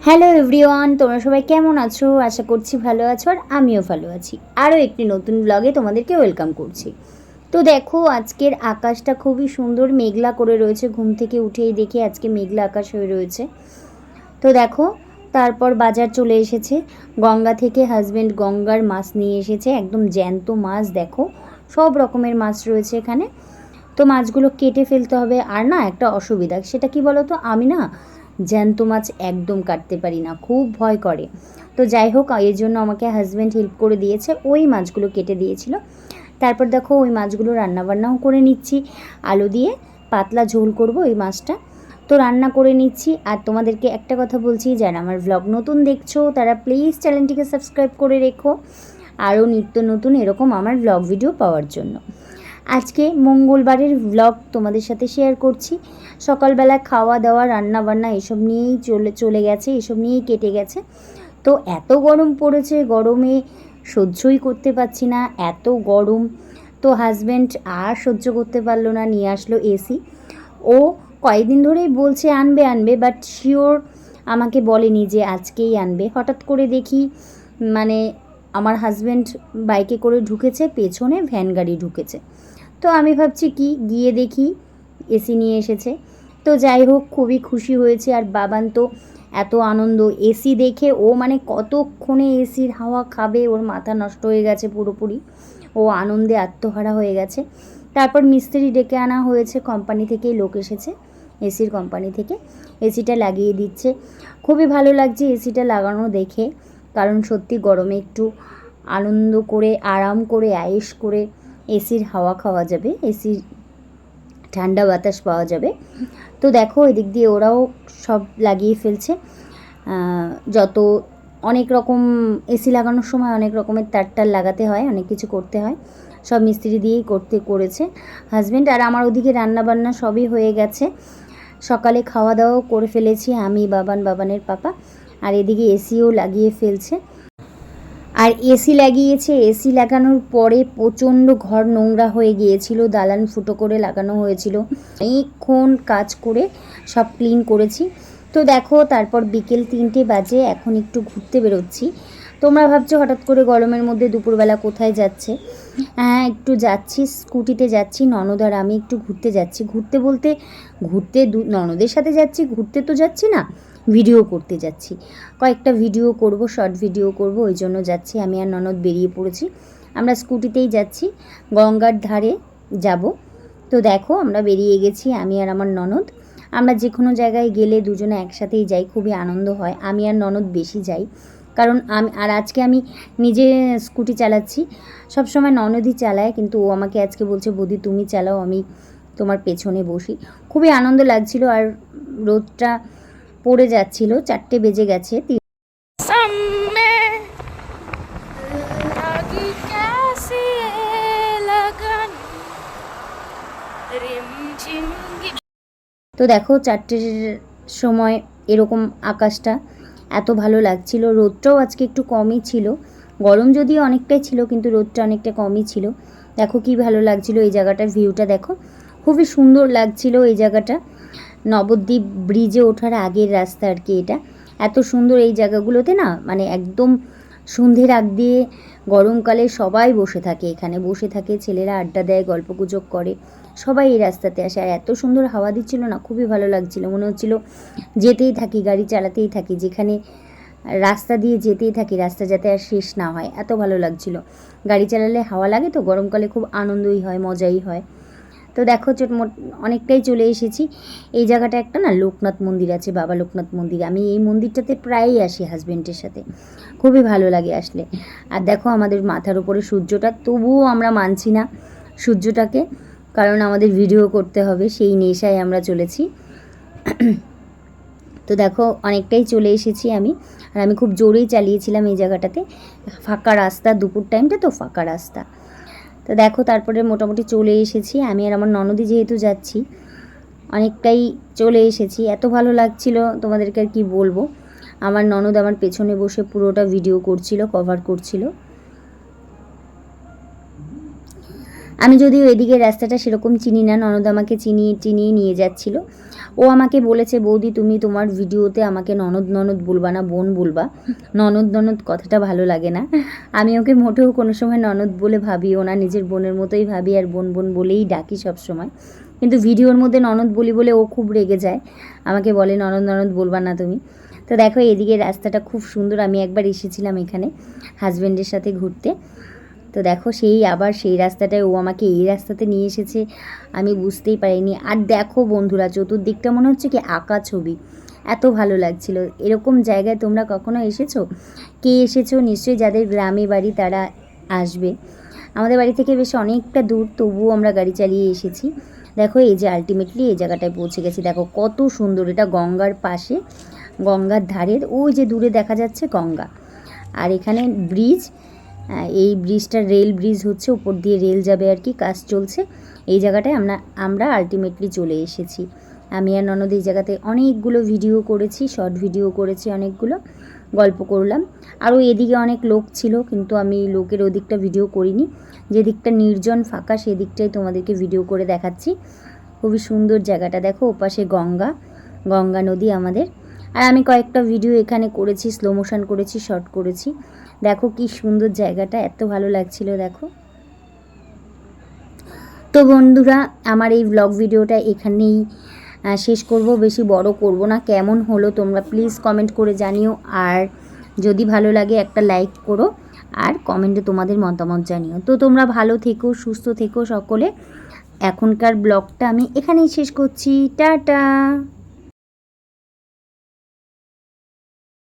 Hello everyone, তোমরা সবাই কেমন আছো? আশা করছি ভালো আছো, আর আমিও ভালো আছি। আরও একটি নতুন ব্লগে তোমাদেরকে ওয়েলকাম করছি। তো দেখো, আজকের আকাশটা খুবই সুন্দর, মেঘলা করে রয়েছে। ঘুম থেকে উঠেই দেখি আজকে মেঘলা আকাশ হয়ে রয়েছে। তো দেখো, তারপর বাজার চলে এসেছে। গঙ্গা থেকে হাজব্যান্ড গঙ্গার মাছ নিয়ে এসেছে, একদম জ্যান্ত মাছ। দেখো, সব রকমের মাছ রয়েছে এখানে। তো মাছগুলো কেটে ফেলতে হবে। আর না, একটা অসুবিধা, সেটা কি বলো তো, আমি না জ্যান্ত মাছ একদম কাটতে পারি না, খুব ভয় করে। তো যাই হোক, এর জন্য আমাকে হাজব্যান্ড হেল্প করে দিয়েছে, ওই মাছগুলো কেটে দিয়েছিল। তারপর দেখো, ওই মাছগুলো রান্নাবান্নাও করে নিচ্ছি। আলু দিয়ে পাতলা ঝোল করব এই মাছটা, তো রান্না করে নিচ্ছি। আর তোমাদেরকে একটা কথা বলছি, যারা আমার ভ্লগ নতুন দেখছো তারা প্লিজ চ্যানেলটিকে সাবস্ক্রাইব করে রেখো, আরও নিত্য নতুন এরকম আমার ভ্লগ ভিডিও পাওয়ার জন্য। আজকে মঙ্গলবারের ভ্লগ তোমাদের সাথে শেয়ার করছি। সকালবেলা খাওয়া দাওয়া রান্না বান্না এসব নিয়েই চলে গেছে, এসব নিয়েই কেটে গেছে। তো এত গরম পড়েছে, গরমে সহ্যই করতে পারছি না, এত গরম। তো হাজব্যান্ড আর সহ্য করতে পারলো না, নিয়ে আসলো এসি। ও কয়েকদিন ধরেই বলছে আনবে আনবে, বাট শিওর আমাকে বলেনি যে আজকেই আনবে। হঠাৎ করে দেখি মানে আমার হাজব্যান্ড বাইকে করে ঢুকেছে, পেছনে ভ্যান গাড়ি ঢুকেছে। তো আমি ভাবছি কি, গিয়ে দেখি এসি নিয়ে এসেছে। তো যাই হোক, খুবই খুশি হয়েছে। আর বাবান তো এত আনন্দ এসি দেখে, ও মানে কতক্ষণে এসির হাওয়া খাবে, ওর মাথা নষ্ট হয়ে গেছে পুরোপুরি। ও আনন্দে আত্মহারা হয়ে গেছে। তারপর মিস্ত্রি ডেকে আনা হয়েছে, কোম্পানি থেকেই লোক এসেছে, এসির কোম্পানি থেকে এসিটা লাগিয়ে দিচ্ছে। খুবই ভালো লাগছে এসিটা লাগানো দেখে, কারণ সত্যি গরমে একটু আনন্দ করে, আরাম করে, আয়েশ করে এসির হাওয়া খাওয়া যাবে, এসির ঠান্ডা বাতাস পাওয়া যাবে। তো দেখো, এদিক দিয়ে ওরাও সব লাগিয়ে ফেলছে। যত অনেক রকম এসি লাগানোর সময় অনেক রকমের তার লাগাতে হয়, অনেক কিছু করতে হয়, সব মিস্ত্রি দিয়েই করেছে হাজব্যান্ড। আর আমার ওদিকে রান্নাবান্না সবই হয়ে গেছে। সকালে খাওয়া দাওয়াও করে ফেলেছি আমি, বাবানের পাপা। আর এদিকে এসিও লাগিয়ে ফেলছে। আর এসি লাগিয়েছে, এসি লাগানোর পরে প্রচণ্ড ঘর নোংরা হয়ে গিয়েছিল, দালান ফুটো করে লাগানো হয়েছিল। অনেকক্ষণ কাজ করে সব ক্লিন করেছি। তো দেখো, তারপর বিকেল 3টে বাজে, এখন একটু ঘুরতে বেরোচ্ছি। তোমরা ভাবছো হঠাৎ করে গরমের মধ্যে দুপুরবেলা কোথায় যাচ্ছে? হ্যাঁ, একটু যাচ্ছি, স্কুটিতে যাচ্ছি, ননদ আর আমি একটু ঘুরতে যাচ্ছি। ঘুরতে বলতে ননদের সাথে যাচ্ছি, ঘুরতে তো যাচ্ছি না, ভিডিও করতে যাচ্ছি। কয়েকটা ভিডিও করব, শর্ট ভিডিও করব, ওই জন্য যাচ্ছি। আমি আর ননদ বেরিয়ে পড়েছি, আমরা স্কুটিতেই যাচ্ছি, গঙ্গার ধারে যাব। তো দেখো, আমরা বেরিয়ে গেছি, আমি আর আমার ননদ। আমরা যে কোনো জায়গায় গেলে দুজনে একসাথেই যাই, খুবই আনন্দ হয়। আমি আর ননদ বেশি যাই, কারণ আজকে আমি নিজে স্কুটি চালাচ্ছি। সবসময় ননদই চালায়, কিন্তু ও আমাকে আজকে বলছে, বৌদি তুমি চালাও, আমি তোমার পেছনে বসি। খুবই আনন্দ লাগছিল। আর রোদটা পড়ে যাচ্ছিল, 4টে বেজে গেছে। তো দেখো, 4টের সময় এরকম আকাশটা এত ভালো লাগছিল। রোদটাও আজকে একটু কমই ছিল, গরম যদিও অনেকটাই ছিল, কিন্তু রোদটা অনেকটা কমই ছিল। দেখো কি ভালো লাগছিল এই জায়গাটার ভিউটা, দেখো খুবই সুন্দর লাগছিল এই জায়গাটা। নবদ্বীপ ব্রিজে ওঠার আগের রাস্তা আর কি এটা। এত সুন্দর এই জায়গাগুলোতে না, মানে একদম সন্ধ্যের আগ দিয়ে গরমকালে সবাই বসে থাকে, এখানে বসে থাকে, ছেলেরা আড্ডা দেয়, গল্পগুজব করে, সবাই এই রাস্তাতে আসে। আর এত সুন্দর হাওয়া দিচ্ছিল না, খুবই ভালো লাগছিল, মনে হচ্ছিল যেতেই থাকি, গাড়ি চালাতেই থাকি, যেখানে রাস্তা দিয়ে যেতেই থাকি, রাস্তা যাতে আর শেষ না হয়, এত ভালো লাগছিল। গাড়ি চালালে হাওয়া লাগে তো, গরমকালে খুব আনন্দই হয়, মজাই হয়। তো দেখো, অনেকটাই চলে এসেছি। এই জায়গাটা একটা না লোকনাথ মন্দির আছে, বাবা লোকনাথ মন্দির। আমি এই মন্দিরটাতে প্রায়ই আসি হাজব্যান্ডের সাথে, খুবই ভালো লাগে আসলে। আর দেখো, আমাদের মাথার উপরে সূর্যটা, তবুও আমরা মানছি না সূর্যটাকে, কারণ আমাদের ভিডিও করতে হবে, সেই নেশায় আমরা চলেছি। তো দেখো, অনেকটাই চলে এসেছি আমি। আর আমি খুব জোরেই চালিয়েছিলাম এই জায়গাটাতে, ফাঁকা রাস্তা, দুপুর টাইমটা তো ফাঁকা রাস্তা। তো দেখো, তারপরে মোটামুটি চলে এসেছি। আমি আর আমার ননদি যেহেতু যাচ্ছি, অনেকটাই চলে এসেছি। এত ভালো লাগছিল, তোমাদেরকে আর কি বলবো। আমার ননদ আমার পেছনে বসে পুরোটা ভিডিও করছিল, কভার করছিল। আমি যদিও এদিকে রাস্তাটা সেরকম চিনি না, ননদ আমাকে চিনিয়ে নিয়ে যাচ্ছিল। ও আমাকে বলেছে, বৌদি তুমি তোমার ভিডিওতে আমাকে ননদ ননদ বলবা না, বোন বলবা, ননদ ননদ কথাটা ভালো লাগে না। আমি ওকে মোটেও কোনো সময় ননদ বলে ভাবিও না, নিজের বোনের মতোই ভাবি আর বোন বোন বলেই ডাকি সব সময়। কিন্তু ভিডিওর মধ্যে ননদ বলি বলে ও খুব রেগে যায়, আমাকে বলে ননদ ননদ বলবা না তুমি। তো দেখো এদিকে রাস্তাটা খুব সুন্দর, আমি একবার এসেছিলাম এখানে হাজব্যান্ডের সাথে ঘুরতে। তো দেখো আবার সেই রাস্তাটায় ও আমাকে এই রাস্তাতে নিয়ে এসেছে, আমি বুঝতেই পারিনি। আর দেখো বন্ধুরা, চতুর্দিকটা মনে হচ্ছে কি আঁকা ছবি, এত ভালো লাগছিল। এরকম জায়গায় তোমরা কখনো এসেছো? কে এসেছো নিশ্চয়ই, যাদের গ্রামে বাড়ি তারা আসবে। আমাদের বাড়ি থেকে বেশ অনেকটা দূর, তবুও আমরা গাড়ি চালিয়ে এসেছি। দেখো এই যে আলটিমেটলি এই জায়গাটায় পৌঁছে গেছি। দেখো কত সুন্দর, এটা গঙ্গার পাশে, গঙ্গার ধারের ওই যে দূরে দেখা যাচ্ছে গঙ্গা। আর এখানে ব্রিজ, এই ব্রিজটা রেল ব্রিজ হচ্ছে, উপর দিয়ে রেল যাবে আর কি, কাজ চলছে। এই জায়গাটায় আমরা আলটিমেটলি চলে এসেছি। আমি আর ননদ এই জায়গাতে অনেকগুলো ভিডিও করেছি, শর্ট ভিডিও করেছি, অনেকগুলো গল্প করলাম। আরও এদিকে অনেক লোক ছিল, কিন্তু আমি লোকের ওদিকটা ভিডিও করিনি। যেদিকটা নির্জন ফাঁকা সেদিকটাই তোমাদেরকে ভিডিও করে দেখাচ্ছি। খুবই সুন্দর জায়গাটা, দেখো ওপাশে গঙ্গা নদী আমাদের। আর আমি কয়েকটা ভিডিও এখানে করেছি, স্লো মোশন করেছি, শর্ট করেছি। দেখো কি সুন্দর জায়গাটা, এত ভালো লাগছিল দেখো। তো বন্ধুরা, আমার এই ব্লগ ভিডিওটা এখানেই শেষ করব, বেশি বড় করব না। কেমন হলো তোমরা প্লিজ কমেন্ট করে জানিও, আর যদি ভালো লাগে একটা লাইক করো, আর কমেন্টে তোমাদের মতামত জানিও। তো তোমরা ভালো থেকো, সুস্থ থেকো সকলে। এখনকার ব্লগটা আমি এখানেই শেষ করছি, টাটা।